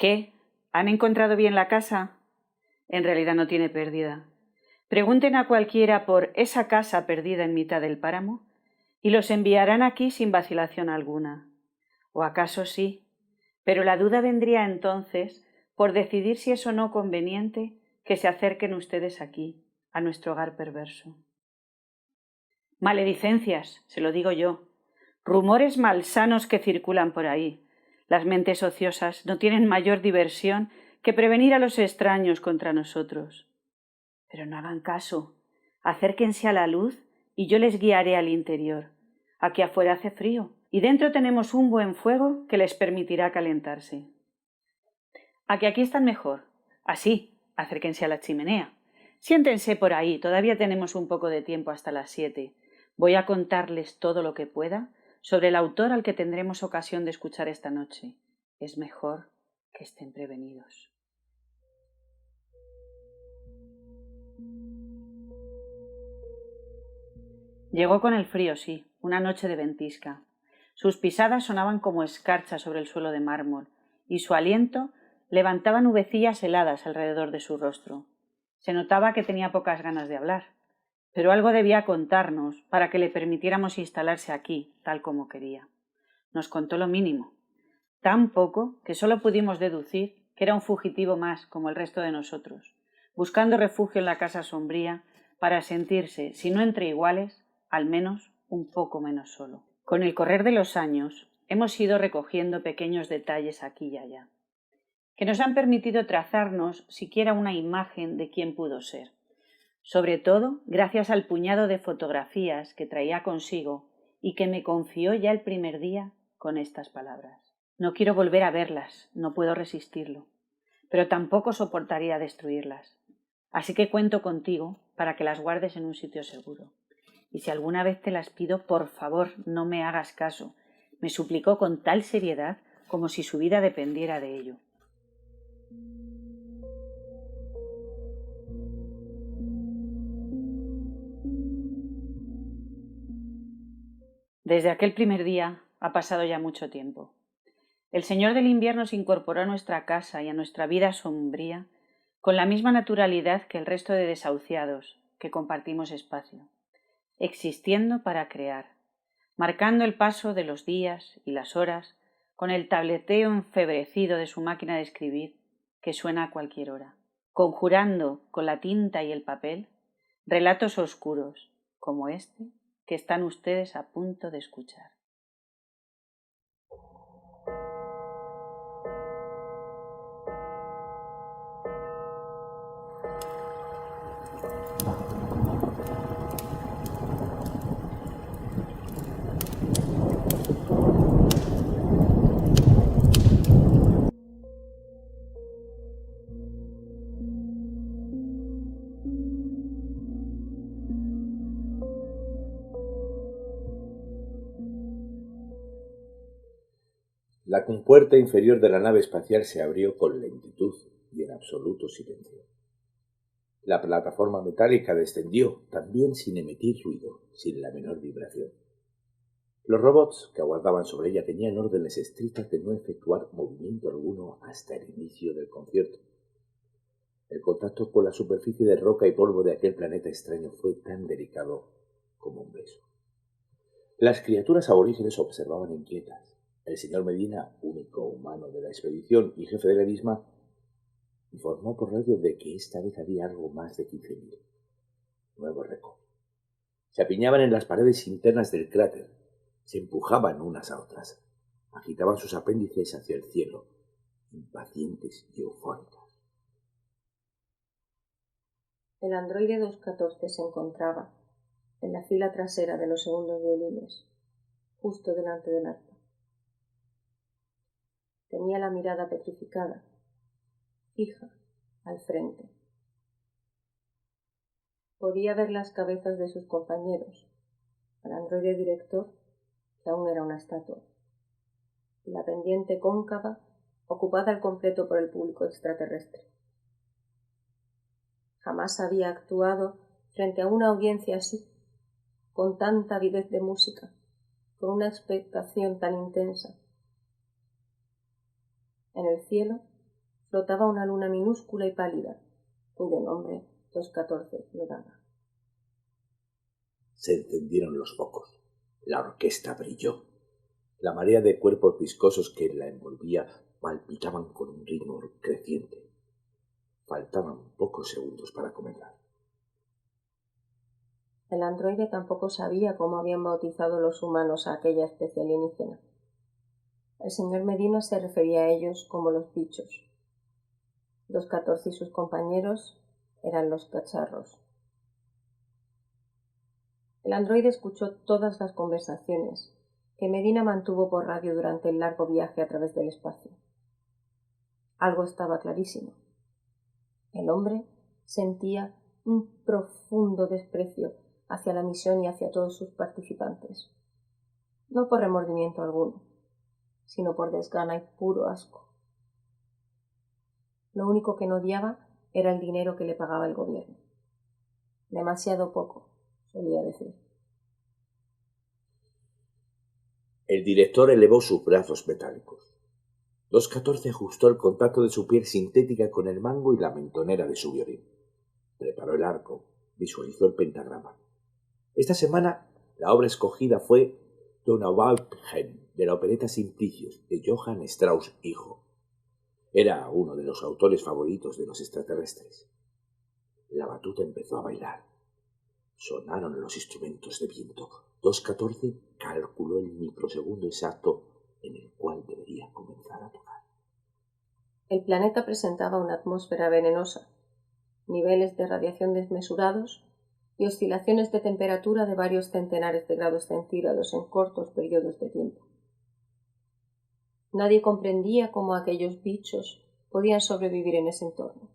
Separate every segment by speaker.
Speaker 1: ¿Qué? ¿Han encontrado bien la casa? En realidad no tiene pérdida. Pregunten a cualquiera por esa casa perdida en mitad del páramo y los enviarán aquí sin vacilación alguna. ¿O acaso sí? Pero la duda vendría entonces por decidir si es o no conveniente que se acerquen ustedes aquí, a nuestro hogar perverso. Maledicencias, se lo digo yo. Rumores malsanos que circulan por ahí. Las mentes ociosas no tienen mayor diversión que prevenir a los extraños contra nosotros. Pero no hagan caso. Acérquense a la luz y yo les guiaré al interior. Aquí afuera hace frío y dentro tenemos un buen fuego que les permitirá calentarse. A que aquí están mejor. Así, acérquense a la chimenea. Siéntense por ahí, todavía tenemos un poco de tiempo hasta las 7. Voy a contarles todo lo que pueda sobre el autor al que tendremos ocasión de escuchar esta noche. Es mejor que estén prevenidos. Llegó con el frío, sí, una noche de ventisca. Sus pisadas sonaban como escarcha sobre el suelo de mármol, y su aliento levantaba nubecillas heladas alrededor de su rostro. Se notaba que tenía pocas ganas de hablar, pero algo debía contarnos para que le permitiéramos instalarse aquí, tal como quería. Nos contó lo mínimo, tan poco que solo pudimos deducir que era un fugitivo más, como el resto de nosotros, buscando refugio en la casa sombría para sentirse, si no entre iguales, al menos un poco menos solo. Con el correr de los años hemos ido recogiendo pequeños detalles aquí y allá, que nos han permitido trazarnos siquiera una imagen de quién pudo ser, sobre todo gracias al puñado de fotografías que traía consigo y que me confió ya el primer día con estas palabras. No quiero volver a verlas, no puedo resistirlo, pero tampoco soportaría destruirlas. Así que cuento contigo para que las guardes en un sitio seguro. Y si alguna vez te las pido, por favor, no me hagas caso. Me suplicó con tal seriedad como si su vida dependiera de ello. Desde aquel primer día ha pasado ya mucho tiempo. El señor del invierno se incorporó a nuestra casa y a nuestra vida sombría con la misma naturalidad que el resto de desahuciados que compartimos espacio, existiendo para crear, marcando el paso de los días y las horas con el tableteo enfebrecido de su máquina de escribir que suena a cualquier hora, conjurando con la tinta y el papel relatos oscuros como este que están ustedes a punto de escuchar.
Speaker 2: La compuerta inferior de la nave espacial se abrió con lentitud y en absoluto silencio. La plataforma metálica descendió, también sin emitir ruido, sin la menor vibración. Los robots que aguardaban sobre ella tenían órdenes estrictas de no efectuar movimiento alguno hasta el inicio del concierto. El contacto con la superficie de roca y polvo de aquel planeta extraño fue tan delicado como un beso. Las criaturas aborígenes observaban inquietas. El señor Medina, único humano de la expedición y jefe de la misma, informó por radio de que esta vez había algo más de 15.000 nuevos récords. Se apiñaban en las paredes internas del cráter, se empujaban unas a otras, agitaban sus apéndices hacia el cielo, impacientes y eufóricas.
Speaker 3: El androide 214 se encontraba en la fila trasera de los segundos violines, justo delante del arpa. Tenía la mirada petrificada, fija, al frente. Podía ver las cabezas de sus compañeros, al androide director, que aún era una estatua, y la pendiente cóncava ocupada al completo por el público extraterrestre. Jamás había actuado frente a una audiencia así, con tanta avidez de música, con una expectación tan intensa. En el cielo flotaba una luna minúscula y pálida, cuyo nombre 214 lo daba.
Speaker 2: Se encendieron los focos. La orquesta brilló. La marea de cuerpos viscosos que la envolvía palpitaban con un ritmo creciente. Faltaban pocos segundos para comenzar.
Speaker 3: El androide tampoco sabía cómo habían bautizado los humanos a aquella especie alienígena. El señor Medina se refería a ellos como los bichos. 214 y sus compañeros eran los cacharros. El androide escuchó todas las conversaciones que Medina mantuvo por radio durante el largo viaje a través del espacio. Algo estaba clarísimo. El hombre sentía un profundo desprecio hacia la misión y hacia todos sus participantes. No por remordimiento alguno, sino por desgana y puro asco. Lo único que no odiaba era el dinero que le pagaba el gobierno. Demasiado poco, solía decir.
Speaker 2: El director elevó sus brazos metálicos. 214 ajustó el contacto de su piel sintética con el mango y la mentonera de su violín. Preparó el arco, visualizó el pentagrama. Esta semana la obra escogida fue Donauwaldsheim, de la opereta Simplicios, de Johann Strauss hijo. Era uno de los autores favoritos de los extraterrestres. La batuta empezó a bailar. Sonaron los instrumentos de viento. 214 calculó el microsegundo exacto en el cual debería comenzar a tocar.
Speaker 3: El planeta presentaba una atmósfera venenosa, niveles de radiación desmesurados y oscilaciones de temperatura de varios centenares de grados centígrados en cortos periodos de tiempo. Nadie comprendía cómo aquellos bichos podían sobrevivir en ese entorno.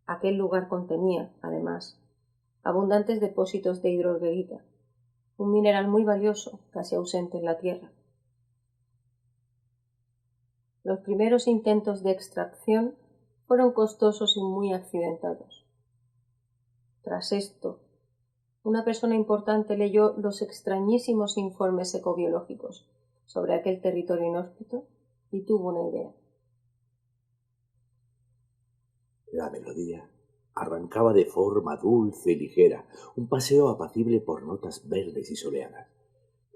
Speaker 3: Aquel lugar contenía, además, abundantes depósitos de hidrorguerita, un mineral muy valioso, casi ausente en la Tierra. Los primeros intentos de extracción fueron costosos y muy accidentados. Tras esto, una persona importante leyó los extrañísimos informes ecobiológicos sobre aquel territorio inhóspito y tuvo una idea.
Speaker 2: La melodía arrancaba de forma dulce y ligera, un paseo apacible por notas verdes y soleadas.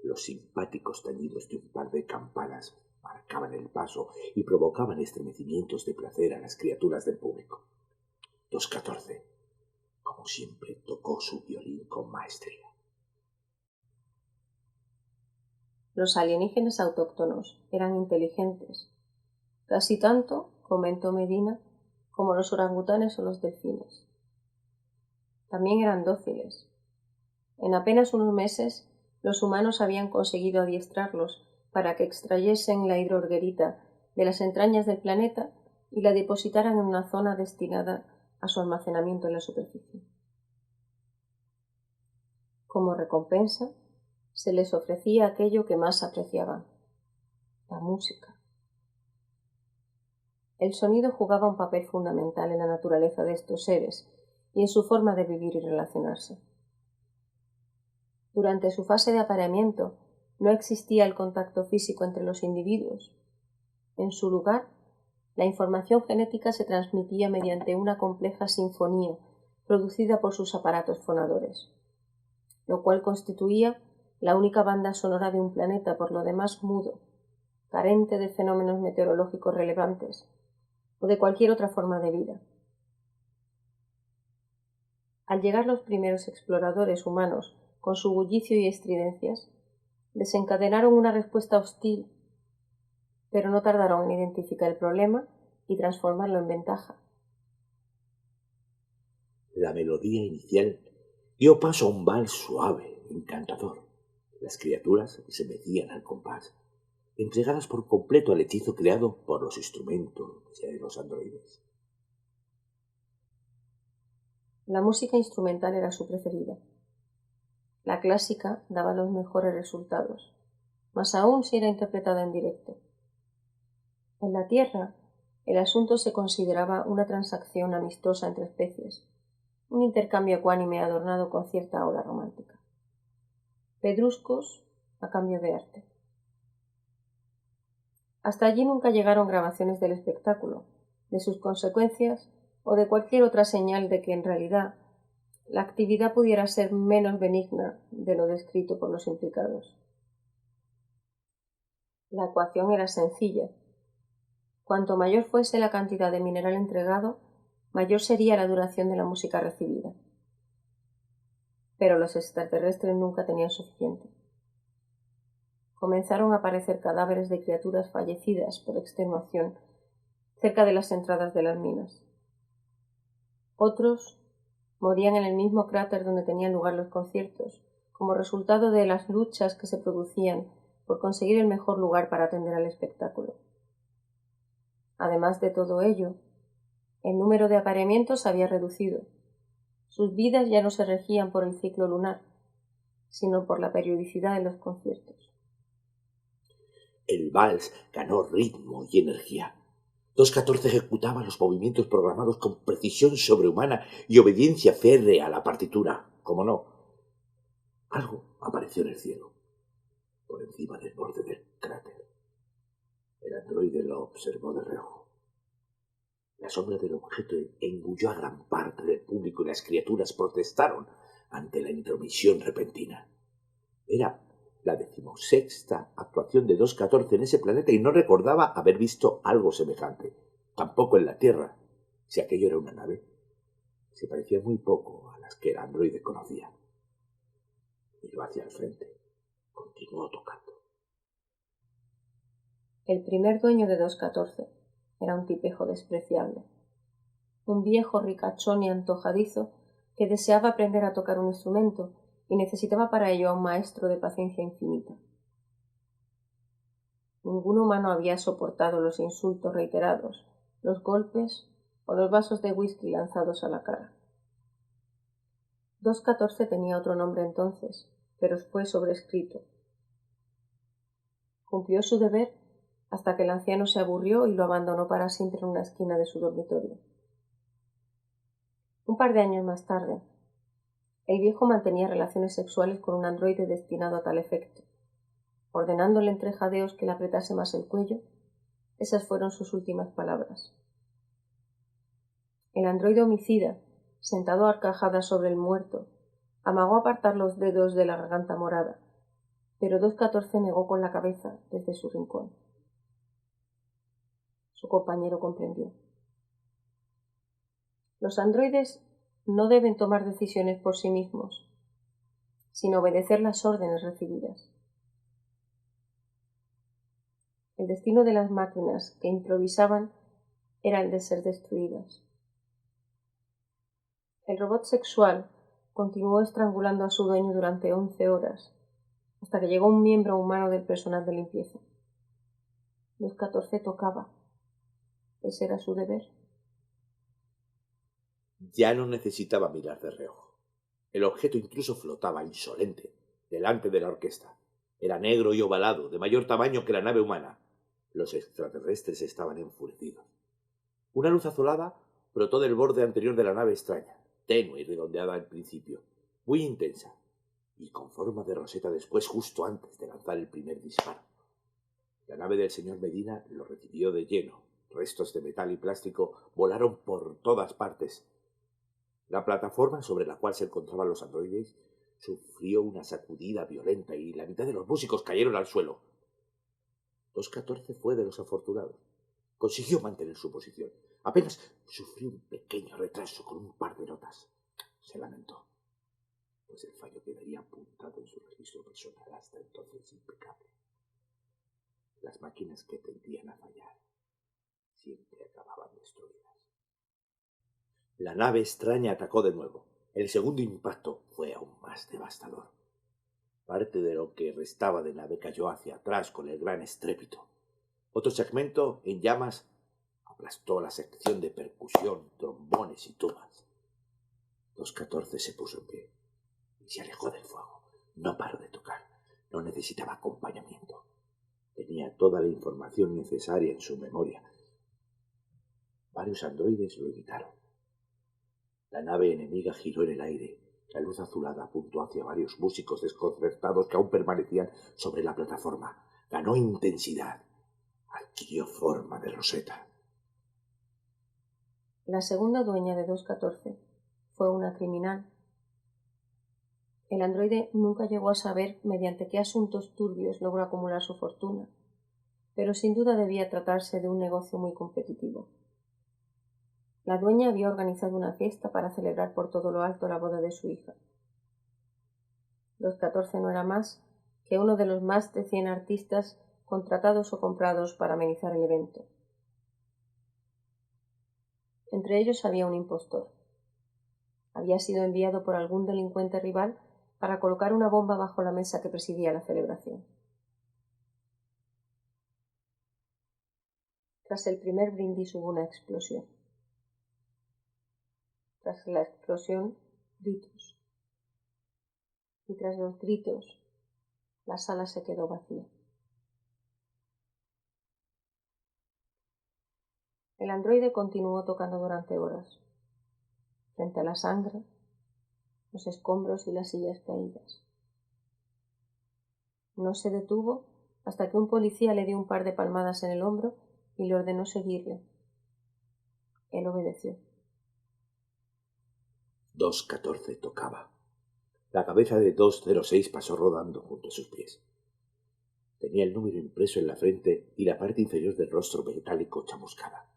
Speaker 2: Los simpáticos tañidos de un par de campanas marcaban el paso y provocaban estremecimientos de placer a las criaturas del público. 214, como siempre, tocó su violín con maestría.
Speaker 3: Los alienígenas autóctonos eran inteligentes, casi tanto, comentó Medina, como los orangutanes o los delfines. También eran dóciles. En apenas unos meses, los humanos habían conseguido adiestrarlos para que extrayesen la hidrorguerita de las entrañas del planeta y la depositaran en una zona destinada a su almacenamiento en la superficie. Como recompensa, se les ofrecía aquello que más apreciaban, la música. El sonido jugaba un papel fundamental en la naturaleza de estos seres y en su forma de vivir y relacionarse. Durante su fase de apareamiento no existía el contacto físico entre los individuos. En su lugar, la información genética se transmitía mediante una compleja sinfonía producida por sus aparatos fonadores, lo cual constituía la única banda sonora de un planeta por lo demás mudo, carente de fenómenos meteorológicos relevantes o de cualquier otra forma de vida. Al llegar los primeros exploradores humanos con su bullicio y estridencias, desencadenaron una respuesta hostil, pero no tardaron en identificar el problema y transformarlo en ventaja.
Speaker 2: La melodía inicial dio paso a un vals suave, encantador. Las criaturas se mecían al compás, entregadas por completo al hechizo creado por los instrumentos de los androides.
Speaker 3: La música instrumental era su preferida. La clásica daba los mejores resultados, más aún si era interpretada en directo. En la Tierra, el asunto se consideraba una transacción amistosa entre especies, un intercambio ecuánime adornado con cierta ola romántica. Pedruscos a cambio de arte. Hasta allí nunca llegaron grabaciones del espectáculo, de sus consecuencias o de cualquier otra señal de que en realidad la actividad pudiera ser menos benigna de lo descrito por los implicados. La ecuación era sencilla. Cuanto mayor fuese la cantidad de mineral entregado, mayor sería la duración de la música recibida. Pero los extraterrestres nunca tenían suficiente. Comenzaron a aparecer cadáveres de criaturas fallecidas por extenuación cerca de las entradas de las minas. Otros morían en el mismo cráter donde tenían lugar los conciertos, como resultado de las luchas que se producían por conseguir el mejor lugar para atender al espectáculo. Además de todo ello, el número de apareamientos había reducido. Sus vidas ya no se regían por el ciclo lunar, sino por la periodicidad de los conciertos.
Speaker 2: El vals ganó ritmo y energía. 214 ejecutaba los movimientos programados con precisión sobrehumana y obediencia férrea a la partitura. Como no, algo apareció en el cielo, por encima del borde del cráter. El androide lo observó de reojo. La sombra del objeto engulló a gran parte del público y las criaturas protestaron ante la intromisión repentina. Era la 16ª actuación de 214 en ese planeta y no recordaba haber visto algo semejante. Tampoco en la Tierra. Si aquello era una nave, se parecía muy poco a las que el androide conocía. Miró hacia el frente. Continuó tocando.
Speaker 3: El primer dueño de 214 era un tipejo despreciable. Un viejo ricachón y antojadizo que deseaba aprender a tocar un instrumento y necesitaba para ello a un maestro de paciencia infinita. Ningún humano había soportado los insultos reiterados, los golpes o los vasos de whisky lanzados a la cara. 214 tenía otro nombre entonces, pero fue sobrescrito. Cumplió su deber hasta que el anciano se aburrió y lo abandonó para siempre en una esquina de su dormitorio. Un par de años más tarde, el viejo mantenía relaciones sexuales con un androide destinado a tal efecto. Ordenándole entre jadeos que le apretase más el cuello, esas fueron sus últimas palabras. El androide homicida, sentado a carcajadas sobre el muerto, amagó apartar los dedos de la garganta morada, pero 214 negó con la cabeza desde su rincón. Su compañero comprendió. Los androides no deben tomar decisiones por sí mismos, sino obedecer las órdenes recibidas. El destino de las máquinas que improvisaban era el de ser destruidas. El robot sexual continuó estrangulando a su dueño durante 11 horas, hasta que llegó un miembro humano del personal de limpieza. 214 tocaba. Ese era su deber.
Speaker 2: Ya no necesitaba mirar de reojo. El objeto incluso flotaba insolente delante de la orquesta. Era negro y ovalado, de mayor tamaño que la nave humana. Los extraterrestres estaban enfurecidos. Una luz azulada brotó del borde anterior de la nave extraña, tenue y redondeada al principio, muy intensa, y con forma de roseta después, justo antes de lanzar el primer disparo. La nave del señor Medina lo recibió de lleno. Restos de metal y plástico volaron por todas partes. La plataforma sobre la cual se encontraban los androides sufrió una sacudida violenta y la mitad de los músicos cayeron al suelo. 214 fue de los afortunados. Consiguió mantener su posición. Apenas sufrió un pequeño retraso con un par de notas. Se lamentó, pues el fallo quedaría apuntado en su registro personal, hasta entonces impecable. Las máquinas que tendían a fallar siempre acababan destruidas. La nave extraña atacó de nuevo. El segundo impacto fue aún más devastador. Parte de lo que restaba de nave cayó hacia atrás con el gran estrépito. Otro segmento, en llamas, aplastó la sección de percusión, trombones y tubas. 214 se puso en pie y se alejó del fuego. No paró de tocar. No necesitaba acompañamiento. Tenía toda la información necesaria en su memoria. Varios androides lo imitaron. La nave enemiga giró en el aire. La luz azulada apuntó hacia varios músicos desconcertados que aún permanecían sobre la plataforma. Ganó intensidad. Adquirió forma de roseta.
Speaker 3: La segunda dueña de 214 fue una criminal. El androide nunca llegó a saber mediante qué asuntos turbios logró acumular su fortuna, pero sin duda debía tratarse de un negocio muy competitivo. La dueña había organizado una fiesta para celebrar por todo lo alto la boda de su hija. 214 no era más que uno de los más de 100 artistas contratados o comprados para amenizar el evento. Entre ellos había un impostor. Había sido enviado por algún delincuente rival para colocar una bomba bajo la mesa que presidía la celebración. Tras el primer brindis hubo una explosión. Tras la explosión, gritos. Y tras los gritos, la sala se quedó vacía. El androide continuó tocando durante horas, frente a la sangre, los escombros y las sillas caídas. No se detuvo hasta que un policía le dio un par de palmadas en el hombro y le ordenó seguirle. Él obedeció.
Speaker 2: 214 tocaba. La cabeza de 206 pasó rodando junto a sus pies. Tenía el número impreso en la frente y la parte inferior del rostro metálico chamuscada.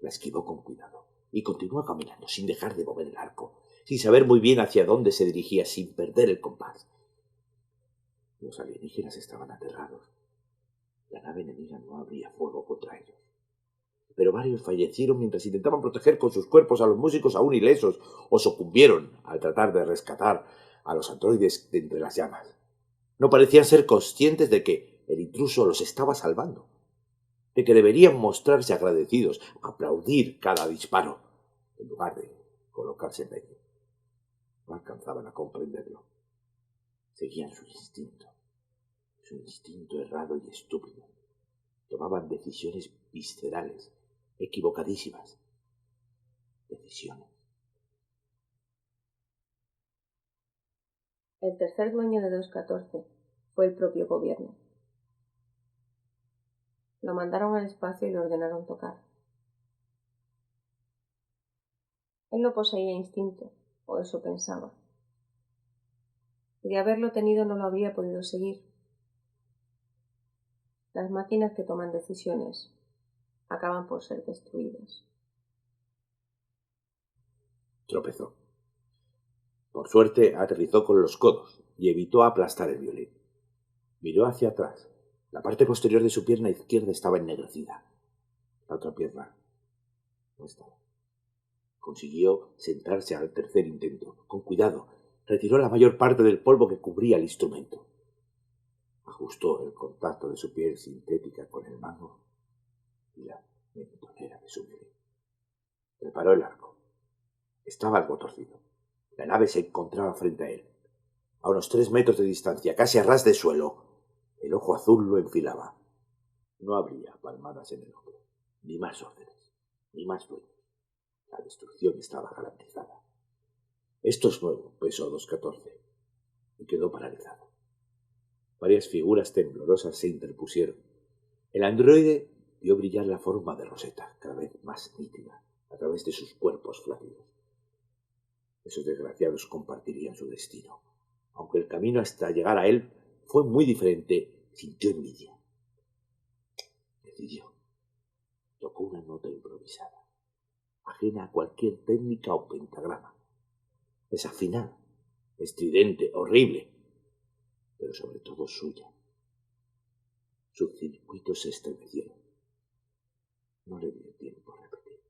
Speaker 2: La esquivó con cuidado y continuó caminando sin dejar de mover el arco, sin saber muy bien hacia dónde se dirigía, sin perder el compás. Los alienígenas estaban aterrados. La nave enemiga no abría fuego contra ellos. Pero varios fallecieron mientras intentaban proteger con sus cuerpos a los músicos aún ilesos o sucumbieron al tratar de rescatar a los androides de entre las llamas. No parecían ser conscientes de que el intruso los estaba salvando, de que deberían mostrarse agradecidos, aplaudir cada disparo, en lugar de colocarse en medio. No alcanzaban a comprenderlo. Seguían su instinto errado y estúpido. Tomaban decisiones viscerales, equivocadísimas. Decisiones.
Speaker 3: El tercer dueño de 214 fue el propio gobierno. Lo mandaron al espacio y le ordenaron tocar. Él no poseía instinto, o eso pensaba. Y de haberlo tenido no lo habría podido seguir. Las máquinas que toman decisiones acaban por ser destruidas.
Speaker 2: Tropezó. Por suerte aterrizó con los codos y evitó aplastar el violín. Miró hacia atrás. La parte posterior de su pierna izquierda estaba ennegrecida. La otra pierna no estaba. Consiguió sentarse al tercer intento. Con cuidado, retiró la mayor parte del polvo que cubría el instrumento. Ajustó el contacto de su piel sintética con el mango y la mentonera de su violín. Preparó el arco. Estaba algo torcido. La nave se encontraba frente a él, a unos 3 metros de distancia, casi a ras de suelo. El ojo azul lo enfilaba. No habría palmadas en el hombro, ni más órdenes, ni más dueños. La destrucción estaba garantizada. Esto es nuevo, pensó 214, y quedó paralizado. Varias figuras temblorosas se interpusieron. El androide vio brillar la forma de Rosetta, cada vez más nítida, a través de sus cuerpos flácidos. Esos desgraciados compartirían su destino. Aunque el camino hasta llegar a él fue muy diferente, sintió envidia. Decidió. Tocó una nota improvisada, ajena a cualquier técnica o pentagrama. Desafinada, estridente, horrible, pero sobre todo suya. Sus circuitos se estremecieron. No le dio tiempo a repetir.